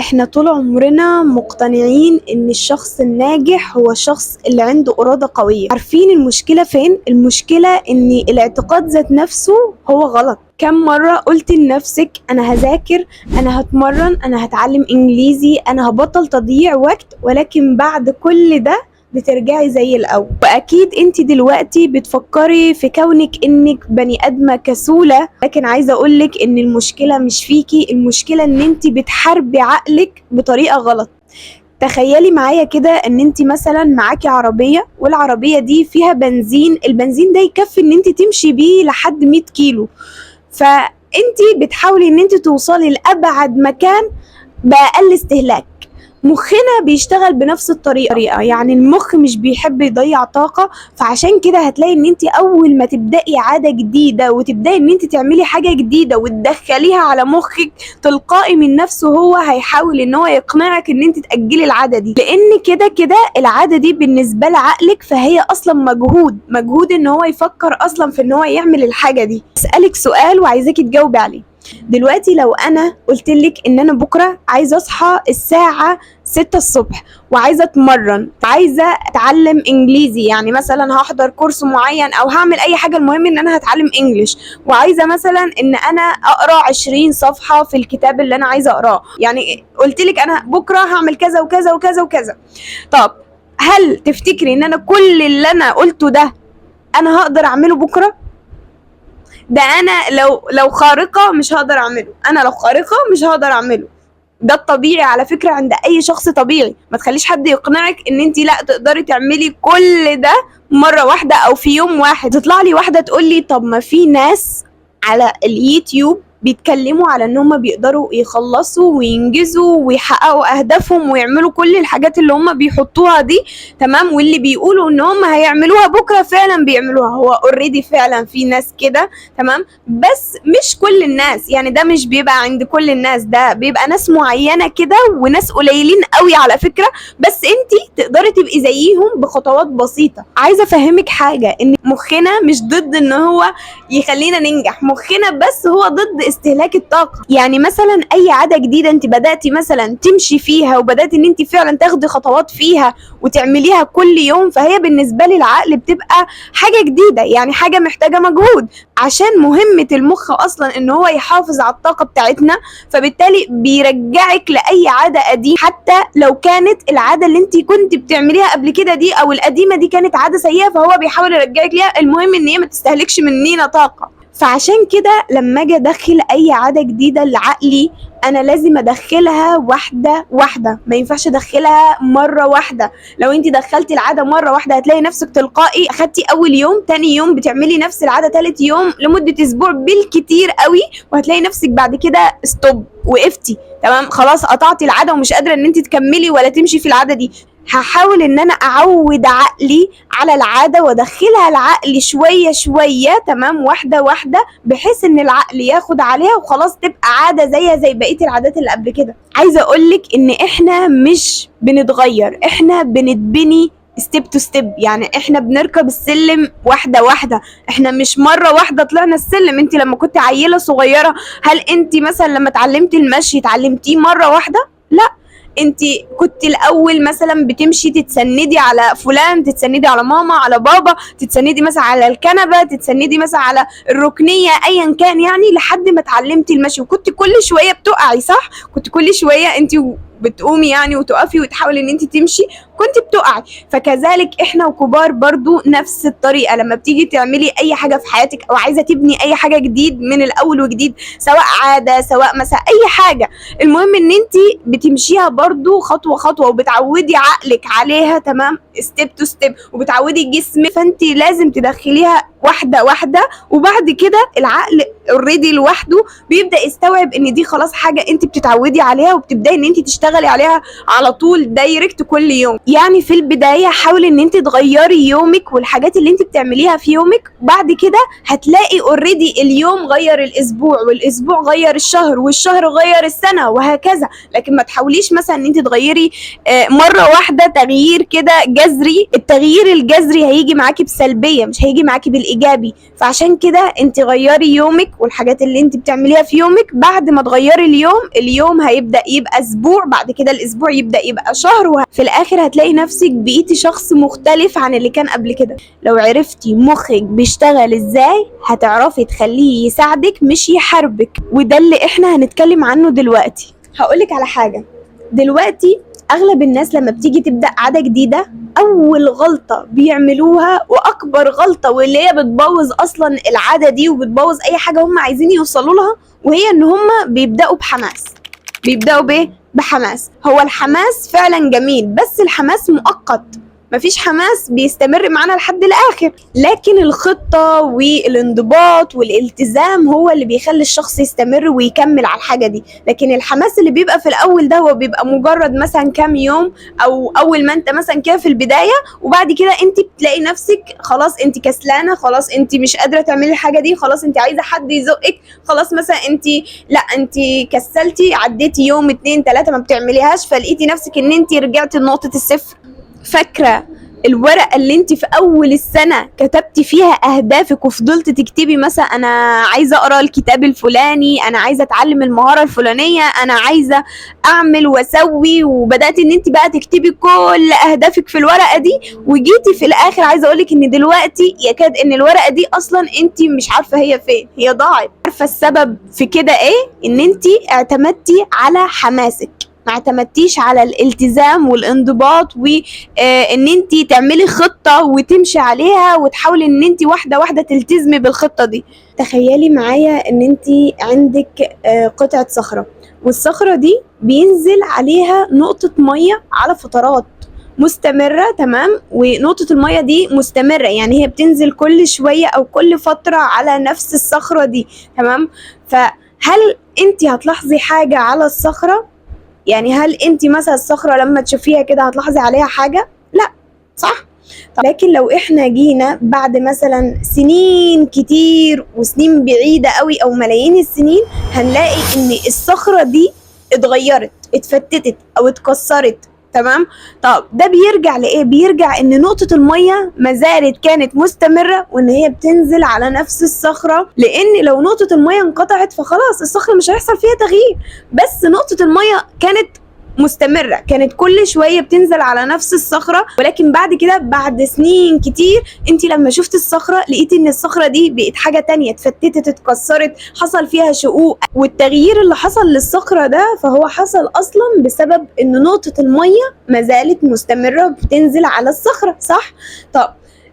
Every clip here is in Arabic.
احنا طول عمرنا مقتنعين ان الشخص الناجح هو الشخص اللي عنده إرادة قوية. عارفين المشكلة فين؟ المشكلة ان الاعتقاد ذات نفسه هو غلط. كم مرة قلت لنفسك انا هذاكر، انا هتمرن، انا هتعلم انجليزي، انا هبطل تضييع وقت، ولكن بعد كل ده بترجعي زي الأول. وأكيد انت دلوقتي بتفكري في كونك انك بني آدمة كسولة، لكن عايزة أقولك ان المشكلة مش فيكي، المشكلة ان انت بتحاربي عقلك بطريقة غلط. تخيلي معايا كده ان انت مثلا معاكي عربية، والعربية دي فيها بنزين، البنزين ده يكفي ان انت تمشي بيه لحد 100 كيلو، فانت بتحاولي ان انت توصلي لأبعد مكان بأقل استهلاك. مخنا بيشتغل بنفس الطريقة، يعني المخ مش بيحب يضيع طاقة. فعشان كده هتلاقي ان انت اول ما تبدأي عادة جديدة وتبدأي ان انت تعملي حاجة جديدة وتدخليها على مخك، تلقائي من نفسه هو هيحاول ان هو يقنعك ان انت تأجلي العادة دي، لان كده كده العادة دي بالنسبة لعقلك فهي اصلا مجهود ان هو يفكر اصلا في ان هو يعمل الحاجة دي. اسألك سؤال وعايزاكي تجاوبي عليه. دلوقتي لو انا قلتلك ان انا بكره عايزه اصحى الساعه 6 الصبح وعايزه اتمرن، عايزه اتعلم انجليزي، يعني مثلا هحضر كورس معين او هعمل اي حاجه، المهم ان انا هتعلم انجليش، وعايزه مثلا ان انا اقرا 20 صفحه في الكتاب اللي انا عايزه اقراه، يعني قلتلك انا بكره هعمل كذا وكذا وكذا وكذا. طب هل تفتكري ان انا كل اللي انا قلته ده انا هقدر اعمله بكره؟ ده انا لو خارقة مش هقدر اعمله، انا لو خارقة مش هقدر اعمله. ده الطبيعي على فكرة عند اي شخص طبيعي. ما تخليش حد يقنعك ان انت لا تقدري تعملي كل ده مرة واحدة او في يوم واحد. تطلع لي واحدة تقول لي طب ما في ناس على اليوتيوب بيتكلموا على ان هم بيقدروا يخلصوا وينجزوا ويحققوا اهدافهم ويعملوا كل الحاجات اللي هم بيحطوها دي، تمام، واللي بيقولوا ان هم هيعملوها بكره فعلا بيعملوها. هو اوريدي فعلا في ناس كده، تمام، بس مش كل الناس، يعني ده مش بيبقى عند كل الناس، ده بيبقى ناس معينه كده وناس قليلين قوي على فكره، بس انت تقدري تبقي زيهم بخطوات بسيطه. عايزه افهمك حاجه، ان مخنا مش ضد ان هو يخلينا ننجح، مخنا بس هو ضد استهلاك الطاقه. يعني مثلا اي عاده جديده انت بداتي مثلا تمشي فيها وبداتي ان انت فعلا تاخدي خطوات فيها وتعمليها كل يوم، فهي بالنسبه للعقل بتبقى حاجه جديده، يعني حاجه محتاجه مجهود، عشان مهمه المخ اصلا ان هو يحافظ على الطاقه بتاعتنا، فبالتالي بيرجعك لاي عاده قديمه، حتى لو كانت العاده اللي انت كنت بتعمليها قبل كده دي او القديمه دي كانت عاده سيئه، فهو بيحاول يرجعك ليها، المهم ان هي ما تستهلكش مننا طاقه. فعشان كده لما اجي ادخل اي عاده جديده لعقلي، انا لازم ادخلها واحده واحده، ما ينفعش ادخلها مره واحده. لو انت دخلتي العاده مره واحده هتلاقي نفسك تلقائي اخدتي اول يوم، تاني يوم بتعملي نفس العاده، تالت يوم لمده اسبوع بالكتير قوي، وهتلاقي نفسك بعد كده ستوب، وقفتي، تمام، خلاص قطعتي العاده ومش قادره ان انت تكملي ولا تمشي في العاده دي. هحاول ان انا اعود عقلي على العاده وادخلها العقل شويه شويه، تمام، واحده واحده، بحيث ان العقل ياخد عليها وخلاص تبقى عاده زيها زي بقيه العادات اللي قبل كده. عايزه اقولك ان احنا مش بنتغير، احنا بنتبني ستيب تو ستيب، يعني احنا بنركب السلم واحده واحده، احنا مش مره واحده طلعنا السلم. انت لما كنت عيله صغيره، هل انت مثلا لما اتعلمتي المشي اتعلمتيه مره واحده؟ لا، انت كنت الاول مثلا بتمشي تتسندي على فلان، تتسندي على ماما، على بابا، تتسندي مثلا على الكنبه، تتسندي مثلا على الركنيه، ايا كان، يعني لحد ما اتعلمتي المشي، وكنت كل شويه بتقعي، صح؟ كنت كل شويه انت بتقومي يعني وتقفي وتحاولي ان انت تمشي، كنت بتقعي. فكذلك احنا وكبار برضو نفس الطريقه، لما بتيجي تعملي اي حاجه في حياتك او عايزه تبني اي حاجه جديد من الاول وجديد، سواء عاده سواء مثلا اي حاجه، المهم ان انت بتمشيها برضو خطوه خطوه وبتعودي عقلك عليها، تمام، ستيب تو ستيب، وبتعودي جسمك، فانت لازم تدخليها واحده واحده، وبعد كده العقل اوريدي لوحده بيبدا يستوعب ان دي خلاص حاجه انت بتتعودي عليها، وبتبداي ان انت تشتغلي عليها على طول دايركت كل يوم. يعني في البدايه حاولي ان انت تغيري يومك والحاجات اللي انت بتعمليها في يومك، بعد كده هتلاقي اوريدي اليوم غير الاسبوع، والاسبوع غير الشهر، والشهر غير السنه، وهكذا. لكن ما تحاوليش مثلا ان انت تغيري مره واحده تغيير كده جذري. التغيير الجذري هيجي معاكي بسلبيه، مش هيجي معاكي بالايجابيه. الايجابي. فعشان كده انت غيري يومك والحاجات اللي انت بتعمليها في يومك. بعد ما تغيري اليوم هيبدأ يبقى اسبوع، بعد كده الاسبوع يبدأ يبقى شهر، وفي الاخر هتلاقي نفسك بقيتي شخص مختلف عن اللي كان قبل كده. لو عرفتي مخك بيشتغل ازاي هتعرفي تخليه يساعدك مش يحاربك، وده اللي احنا هنتكلم عنه دلوقتي. هقولك على حاجة، دلوقتي اغلب الناس لما بتيجي تبدأ عادة جديدة، اول غلطة بيعملوها واكبر غلطة واللي هي بتبوظ اصلا العادة دي وبتبوظ اي حاجة هم عايزين يوصلوا لها، وهي ان هم بيبدأوا بحماس. بيبدأوا بايه؟ بحماس. هو الحماس فعلا جميل، بس الحماس مؤقت، مفيش حماس بيستمر معانا لحد الاخر. لكن الخطة والانضباط والالتزام هو اللي بيخلي الشخص يستمر ويكمل على الحاجة دي. لكن الحماس اللي بيبقى في الاول ده هو بيبقى مجرد مثلا كام يوم، او اول ما انت مثلا كده في البداية، وبعد كده انت بتلاقي نفسك خلاص انت كسلانة، خلاص انت مش قادرة تعملي الحاجة دي، خلاص انت عايزة حد يزقك، خلاص مثلا انت لا انت كسلتي، عديتي يوم 2 3 ما بتعمليهاش، فلقيتي نفسك ان انت رجعتي لنقطة الصفر. فاكرة الورقة اللي انت في اول السنة كتبتي فيها اهدافك وفضلت تكتبي مثلا انا عايزة اقرأ الكتاب الفلاني، انا عايزة اتعلم المهارة الفلانية، انا عايزة اعمل واسوي، وبدأت ان انت بقى تكتبي كل اهدافك في الورقة دي، وجيتي في الاخر عايزة اقولك ان دلوقتي يكاد ان الورقة دي اصلا انت مش عارفة هي فين، هي ضاعت. عارفة السبب في كده ايه؟ ان انت اعتمدتي على حماسك، ما اعتمدتيش على الالتزام والانضباط، وان انت تعملي خطة وتمشي عليها وتحاولي ان انت واحدة واحدة تلتزمي بالخطة دي. تخيلي معايا ان انت عندك قطعة صخرة، والصخرة دي بينزل عليها نقطة مية على فترات مستمرة، تمام؟ ونقطة المية دي مستمرة، يعني هي بتنزل كل شوية او كل فترة على نفس الصخرة دي، تمام؟ فهل انت هتلاحظي حاجة على الصخرة؟ يعني هل انت مثلا الصخرة لما تشوفيها كده هتلاحظي عليها حاجة؟ لا، صح؟ لكن لو احنا جينا بعد مثلا سنين كتير وسنين بعيدة قوي او ملايين السنين، هنلاقي ان الصخرة دي اتغيرت، اتفتتت او اتكسرت، تمام؟ طب ده بيرجع لايه؟ بيرجع ان نقطة المية ما زالت كانت مستمرة وان هي بتنزل على نفس الصخرة، لان لو نقطة المية انقطعت فخلاص الصخرة مش هيحصل فيها تغيير. بس نقطة المية كانت مستمرة، كانت كل شوية بتنزل على نفس الصخرة، ولكن بعد كده بعد سنين كتير انت لما شفت الصخرة لقيتي ان الصخرة دي بقت حاجة تانية، اتفتتت، اتكسرت، حصل فيها شقوق. والتغيير اللي حصل للصخرة ده فهو حصل اصلا بسبب ان نقطة المية ما زالت مستمرة بتنزل على الصخرة، صح؟ طب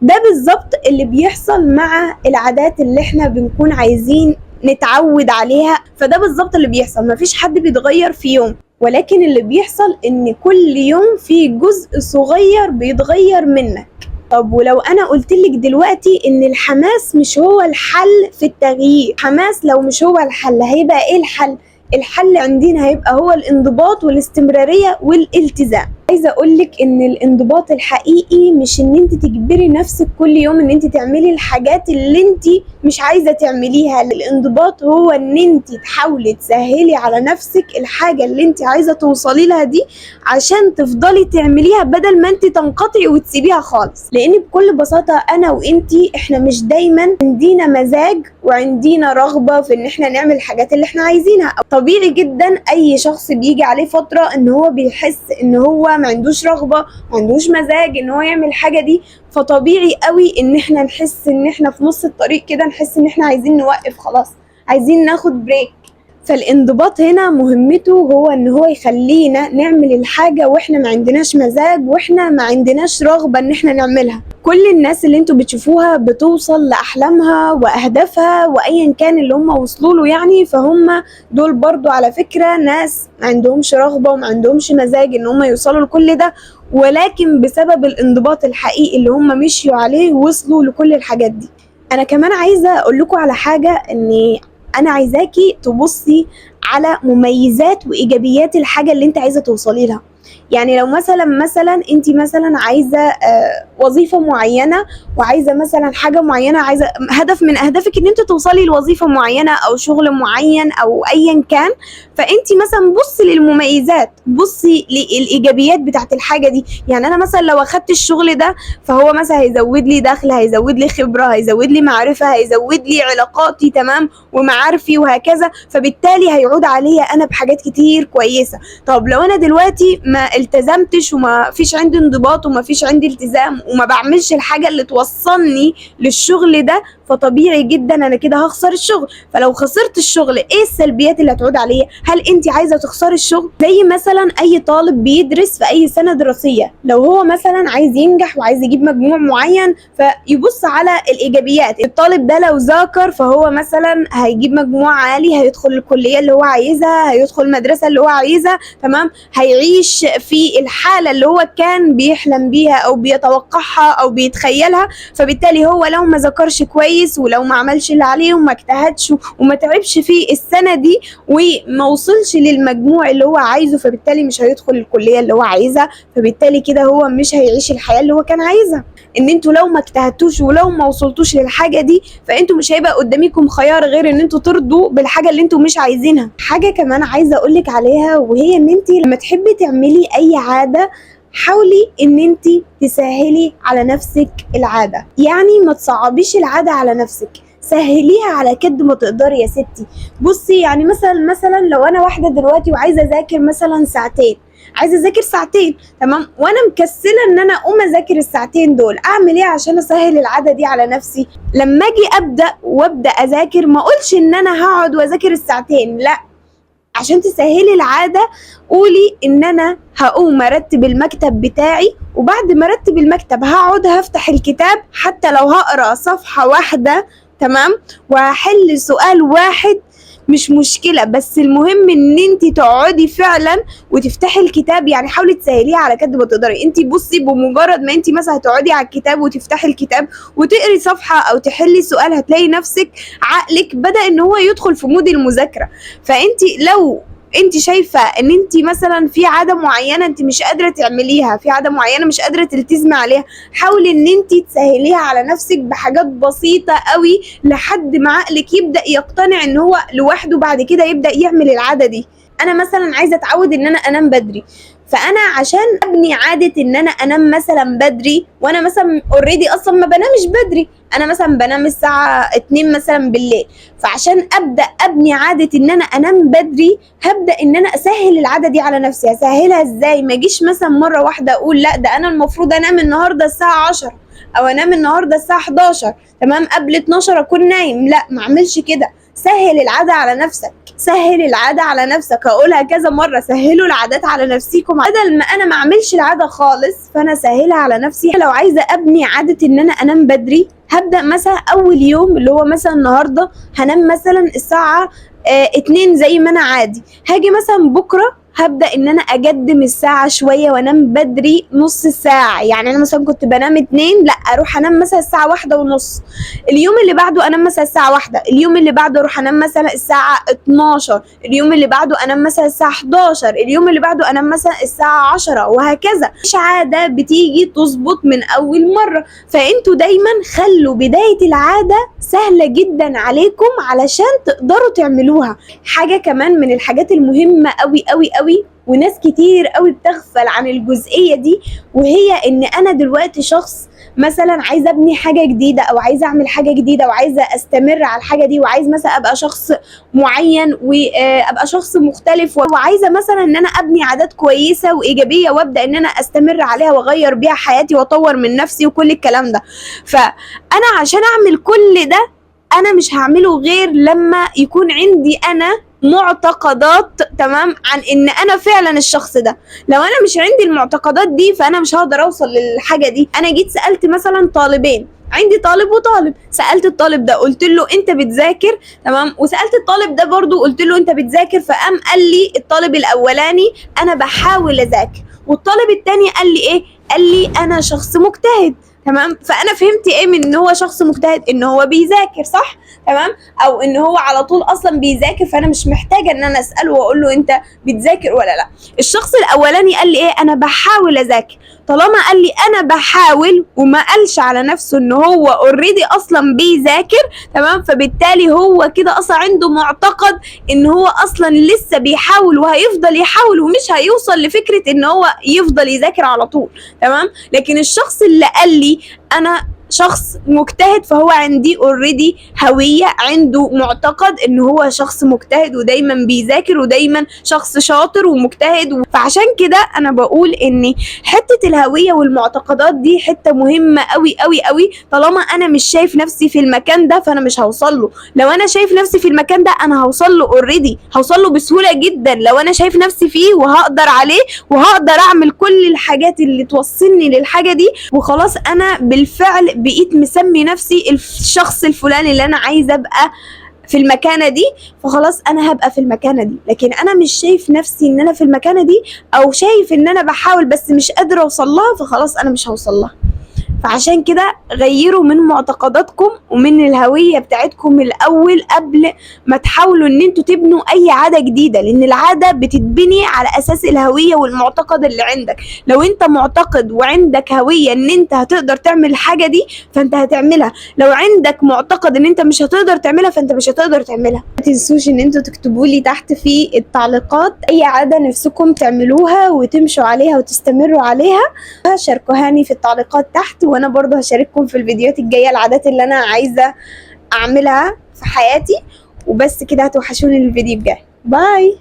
ده بالظبط اللي بيحصل مع العادات اللي احنا بنكون عايزين نتعود عليها. فده بالظبط اللي بيحصل، مفيش حد بيتغير في يوم، ولكن اللي بيحصل ان كل يوم في جزء صغير بيتغير منك. طب ولو انا قلتلك دلوقتي ان الحماس مش هو الحل في التغيير، حماس لو مش هو الحل هيبقى ايه الحل؟ الحل عندنا هيبقى هو الانضباط والاستمرارية والالتزام. عايزة اقولك ان الانضباط الحقيقي مش ان انت تجبري نفسك كل يوم ان انت تعملي الحاجات اللي انت مش عايزة تعمليها. الانضباط هو ان انت تحاولي تسهلي على نفسك الحاجة اللي انت عايزة توصلي لها دي عشان تفضلي تعمليها بدل ما انت تنقطعي وتسيبيها خالص. لان بكل بساطة انا وانتي احنا مش دايما عندنا مزاج وعندنا رغبة في ان احنا نعمل الحاجات اللي احنا عايزينها. طبيعي جدا اي شخص بيجي عليه فترة ان هو بيحس ان هو ما عندوش رغبة، ما عندوش مزاج ان هو يعمل الحاجة دي، فطبيعي قوي ان احنا نحس ان احنا في نص الطريق كده نحس ان احنا عايزين نوقف، خلاص عايزين ناخد بريك. فالانضباط هنا مهمته هو ان هو يخلينا نعمل الحاجة واحنا ما عندناش مزاج واحنا ما عندناش رغبة ان احنا نعملها. كل الناس اللي انتوا بتشوفوها بتوصل لأحلامها وأهدافها وأيا كان اللي هم وصلوا له، يعني فهم دول برضو على فكرة ناس ما عندهمش رغبة وما عندهمش مزاج ان هم يوصلوا لكل ده، ولكن بسبب الانضباط الحقيقي اللي هم مشيوا عليه وصلوا لكل الحاجات دي. انا كمان عايزة اقول لكم على حاجة، ان انا عايزاكي تبصي على مميزات وايجابيات الحاجة اللي انت عايزة توصلي لها. يعني لو مثلا انت مثلا عايزه وظيفه معينه، وعايزه مثلا حاجه معينه، عايزه هدف من اهدافك ان انت توصلي لوظيفه معينه او شغل معين او ايا كان. فانت مثلا بصي للمميزات، بصي للايجابيات بتاعت الحاجه دي. يعني انا مثلا لو اخدت الشغل ده فهو مثلا هيزود لي دخل، هيزود لي خبره، هيزود لي معرفه، هيزود لي علاقاتي تمام ومعارفي وهكذا، فبالتالي هيعود عليا انا بحاجات كتير كويسه. طب لو انا دلوقتي ما التزمتش وما فيش عندي انضباط وما فيش عندي التزام وما بعملش الحاجه اللي توصلني للشغل ده، فطبيعي جدا انا كده هخسر الشغل. فلو خسرت الشغل ايه السلبيات اللي هتعود عليا؟ هل انت عايزه تخسري الشغل؟ زي مثلا اي طالب بيدرس في اي سنه دراسيه، لو هو مثلا عايز ينجح وعايز يجيب مجموع معين، فيبص على الايجابيات. الطالب ده لو ذاكر فهو مثلا هيجيب مجموع عالي، هيدخل الكليه اللي هو عايزها، هيدخل المدرسه اللي هو عايزها تمام، هيعيش في الحاله اللي هو كان بيحلم بيها او بيتوقعها او بيتخيلها. فبالتالي هو لو ما ذاكرش كويس ولو ما عملش اللي عليه وما اجتهدش وما تعبش في السنه دي وما وصلش للمجموع اللي هو عايزه، فبالتالي مش هيدخل الكليه اللي هو عايزها، فبالتالي كده هو مش هيعيش الحياه اللي هو كان عايزها. ان انتوا لو ما اجتهدتوش ولو ما وصلتوش للحاجه دي، فانتوا مش هيبقى قدامكم خيار غير ان انتوا ترضوا بالحاجه اللي انتوا مش عايزينها. حاجه كمان عايزه اقولك عليها، وهي ان انت لما تحبي تعملي اي عاده، حاولي ان انت تسهلي على نفسك العاده. يعني ما تصعبيش العاده على نفسك، سهليها على قد ما تقدري يا ستي. بصي يعني مثلا لو انا واحده دلوقتي وعايزه اذاكر مثلا ساعتين، عايزه اذاكر ساعتين تمام، وانا مكسله ان انا اقوم اذاكر الساعتين دول، اعمل ايه عشان اسهل العاده دي على نفسي؟ لما اجي ابدا اذاكر ما اقولش ان انا هقعد واذاكر الساعتين، لا. عشان تسهلي العاده قولي ان انا هقوم ارتب المكتب بتاعي، وبعد ما ارتب المكتب هقعد هفتح الكتاب، حتى لو هقرا صفحه واحده تمام وهحل سؤال واحد مش مشكلة، بس المهم ان انت تقعدي فعلا وتفتحي الكتاب. يعني حاولي تسهليها على قد ما تقدري. انت بصي بمجرد ما انت مثلا هتقعدي على الكتاب وتفتحي الكتاب وتقري صفحة او تحلي سؤال، هتلاقي نفسك عقلك بدأ ان هو يدخل في مود المذاكرة. فانت لو انت شايفه ان انت مثلا في عاده معينه انت مش قادره تعمليها، في عاده معينه مش قادره تلتزمي عليها، حاولي ان انت تسهليها على نفسك بحاجات بسيطه قوي لحد ما عقلك يبدا يقتنع ان هو لوحده بعد كده يبدا يعمل العاده دي. انا مثلا عايزه اتعود ان انا انام بدري، فانا عشان ابني عاده ان انا انام مثلا بدري، وانا مثلا اوريدي اصلا ما بنامش بدري، انا مثلا بنام الساعه 2 مثلا بالليل، فعشان ابدا ابني عاده ان انا انام بدري هبدا ان انا اسهل العاده دي على نفسي. اسهلها ازاي؟ ما اجيش مثلا مره واحده اقول لا ده انا المفروض انام النهارده الساعه 10 او انام النهارده الساعه 11 تمام، قبل 12 اكون نايم، لا ما اعملش كده. سهل العاده على نفسك، سهل العاده على نفسك، هقولها كذا مره، سهلوا العادات على نفسيكم بدل ما انا ما اعملش العاده خالص، فانا سهلها على نفسي. لو عايزه ابني عاده ان انا انام بدري، هبدا مثلا اول يوم اللي هو مثلا النهارده هنام مثلا الساعه 2 زي ما انا عادي، هاجي مثلا بكره هبدا ان انا اقدم الساعه شويه وانام بدري نص ساعه. يعني انا مثلا كنت بنام 2، لا اروح انام مثلا الساعه 1:30، اليوم اللي بعده انام مثلا الساعه 1، اليوم اللي بعده اروح انام مثلا الساعه 12، اليوم اللي بعده انام مثلا الساعه 11، اليوم اللي بعده انام مثلا الساعه 10، وهكذا. مش عاده بتيجي تظبط من اول مره، فانتوا دايما خلوا بدايه العاده سهله جدا عليكم علشان تقدروا تعملوها. حاجه كمان من الحاجات المهمه قوي قوي قوي، وناس كتير قوي بتغفل عن الجزئيه دي، وهي ان انا دلوقتي شخص مثلا عايزه ابني حاجه جديده او عايزه اعمل حاجه جديده وعايزه استمر على الحاجه دي، وعايز مثلا ابقى شخص معين وابقى شخص مختلف، وعايزه مثلا ان انا ابني عادات كويسه وايجابيه وابدا ان انا استمر عليها واغير بيها حياتي واطور من نفسي وكل الكلام ده. فانا عشان اعمل كل ده انا مش هعمله غير لما يكون عندي انا معتقدات تمام عن ان انا فعلا الشخص ده. لو انا مش عندي المعتقدات دي فانا مش هقدر اوصل للحاجه دي. انا جيت سالت مثلا طالبين، عندي طالب وطالب، سالت الطالب ده قلت له انت بتذاكر تمام، وسالت الطالب ده برضو قلت له انت بتذاكر، فقام قال لي الطالب الاولاني انا بحاول اذاكر، والطالب التاني قال لي ايه؟ قال لي انا شخص مجتهد. تمام. فانا فهمت ايه من ان هو شخص مجتهد؟ ان هو بيذاكر، صح؟ تمام. او ان هو على طول اصلا بيذاكر، فانا مش محتاجه ان انا اساله واقول له انت بتذاكر ولا لا. الشخص الاولاني قال لي ايه؟ انا بحاول اذاكر. طالما قال لي انا بحاول وما قالش على نفسه ان هو اوريدي اصلا بيذاكر، تمام، فبالتالي هو كده اصلا عنده معتقد ان هو اصلا لسه بيحاول وهيفضل يحاول ومش هيوصل لفكره ان هو يفضل يذاكر على طول. تمام. لكن الشخص اللي قال لي انا شخص مجتهد، فهو عندي اوريدي هوية، عنده معتقد ان هو شخص مجتهد ودايما بيذاكر ودايما شخص شاطر ومجتهد. فعشان كده انا بقول ان حتة الهوية والمعتقدات دي حتة مهمة قوي قوي قوي. طالما انا مش شايف نفسي في المكان ده فانا مش هوصل له. لو انا شايف نفسي في المكان ده انا هوصل له اوريدي، هوصل له بسهولة جدا لو انا شايف نفسي فيه وهقدر عليه وهقدر اعمل كل الحاجات اللي توصلني للحاجة دي. وخلاص انا بالفعل بقيت مسمي نفسي الشخص الفلاني اللي انا عايزه ابقى في المكانه دي، فخلاص انا هبقى في المكانه دي. لكن انا مش شايف نفسي ان انا في المكانه دي، او شايف ان انا بحاول بس مش قادره اوصل لها، فخلاص انا مش هوصل لها. فعشان كده غيروا من معتقداتكم ومن الهوية بتاعتكم الأول قبل ما تحاولوا ان انتوا تبنوا اي عادة جديدة، لان العادة بتتبني على اساس الهوية والمعتقد اللي عندك. لو انت معتقد وعندك هوية ان انت هتقدر تعمل الحاجة دي فانت هتعملها، لو عندك معتقد ان انت مش هتقدر تعملها فانت مش هتقدر تعملها. ما تنسوش ان انتوا تكتبوا لي تحت في التعليقات اي عادة نفسكم تعملوها وتمشوا عليها وتستمروا عليها، شاركوهاني في التعليقات تحت، وانا برضو هشارككم في الفيديوهات الجاية العادات اللي انا عايزة اعملها في حياتي. وبس كده، هتوحشوني الفيديو الجاي. باي.